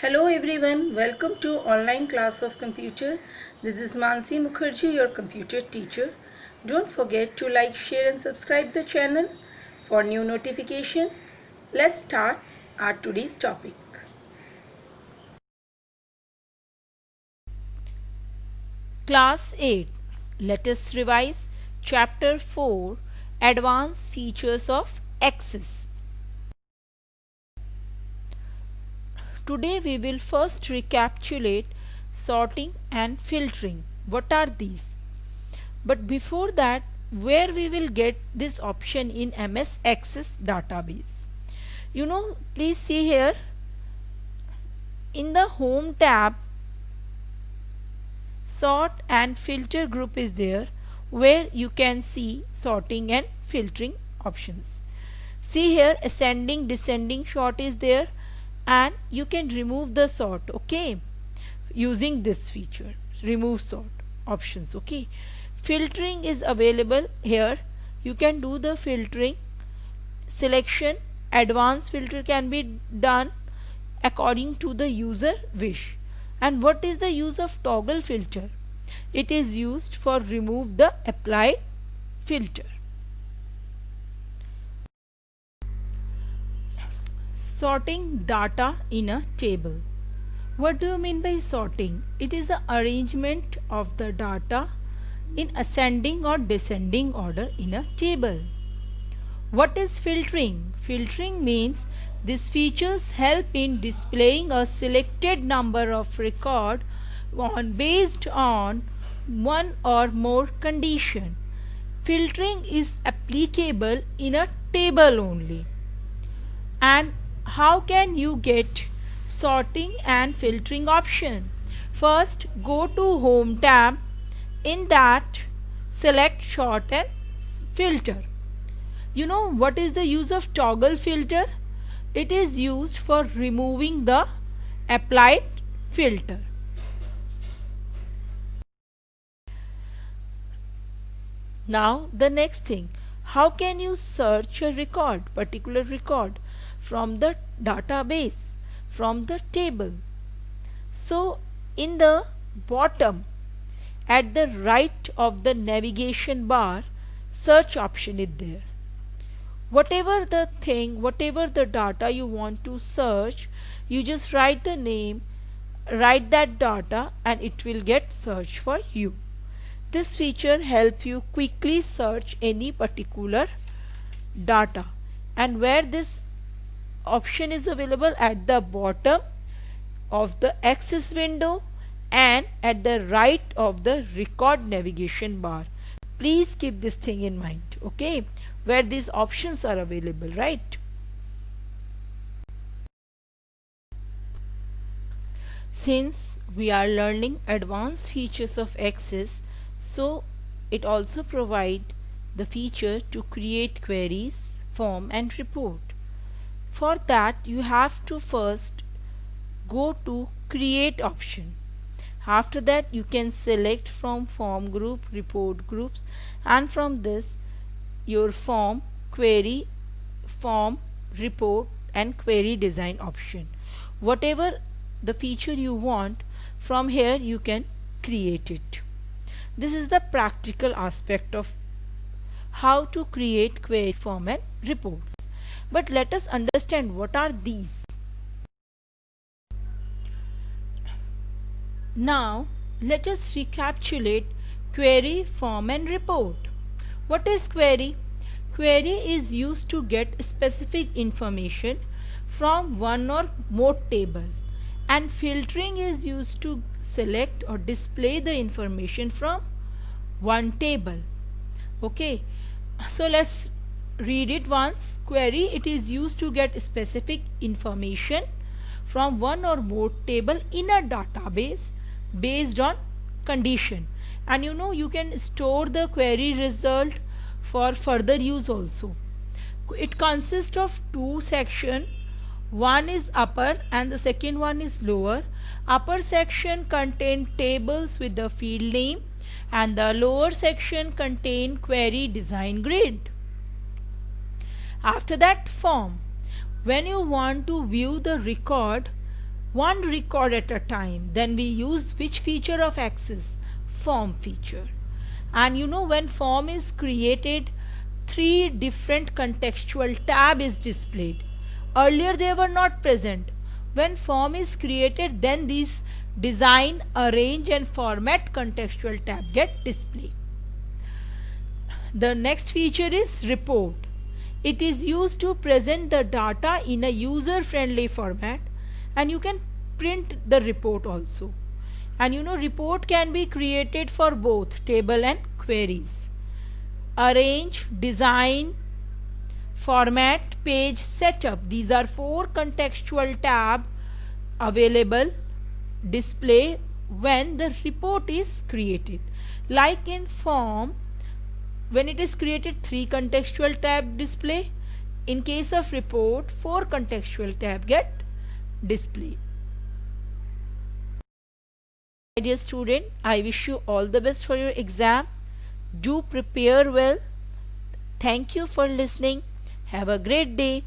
Hello everyone, welcome to online class of computer. This is Mansi Mukherjee, your computer teacher. Don't forget to like, share and subscribe the channel for new notification. Let's start our today's topic. Class 8. Let us revise Chapter 4 Advanced Features of Axis. Today we will first recapitulate sorting and filtering. What are these? But before that, where we will get this option in MS Access database? Please see here in the Home tab, Sort and Filter group is there where you can see sorting and filtering options. See here, ascending descending sort is there and you can remove the sort, okay, using this feature, remove sort options, okay. Filtering is available here. You can do the filtering selection. Advanced filter can be done according to the user wish. And what is the use of toggle filter? It is used for remove the applied filter. Sorting data in a table. What do you mean by sorting? It is the arrangement of the data in ascending or descending order in a table. What is filtering? Filtering means these features help in displaying a selected number of record based on one or more condition. Filtering is applicable in a table only. And how can you get sorting and filtering option? First, go to Home tab. In that, select Sort and Filter. You know what is the use of toggle filter? It is used for removing the applied filter. Now the next thing, how can you search a record, particular record from the database, from the table? So in the bottom at the right of the navigation bar, search option is there. Whatever the thing, whatever the data you want to search, you just write the name, write that data and it will get searched for you. This feature helps you quickly search any particular data. And where this option is available, at the bottom of the Access window and at the right of the record navigation bar. Please keep this thing in mind, okay, where these options are available, right? Since we are learning advanced features of Access, so it also provides the feature to create queries, form and report. For that you have to first go to Create option. After that you can select from form group, report groups, and from this your form, query, form, report and query design option. Whatever the feature you want, from here you can create it. This is the practical aspect of how to create query, form and reports. But let us understand what are these. Now let us recapitulate query, form and report. What is query? Query is used to get specific information from one or more table, and filtering is used to select or display the information from one table. Okay, so let's read it once. Query, it is used to get specific information from one or more table in a database based on condition. And you can store the query result for further use also. It consists of two sections. One is upper and the second one is lower. Upper section contain tables with the field name and the lower section contain query design grid. After that, form. When you want to view the record one record at a time. Then we use which feature of Access? Form feature. And when form is created, 3 different contextual tab is displayed. Earlier they were not present. When form is created, then these design, arrange and format contextual tab get displayed. The next feature is report. It is used to present the data in a user-friendly format, and you can print the report also. And report can be created for both table and queries. Arrange, design, format, page, setup. These are 4 contextual tabs available, display when the report is created. Like in form, when it is created, 3 contextual tab display. In case of report, 4 contextual tab get displayed. My dear student, I wish you all the best for your exam. Do prepare well. Thank you for listening. Have a great day.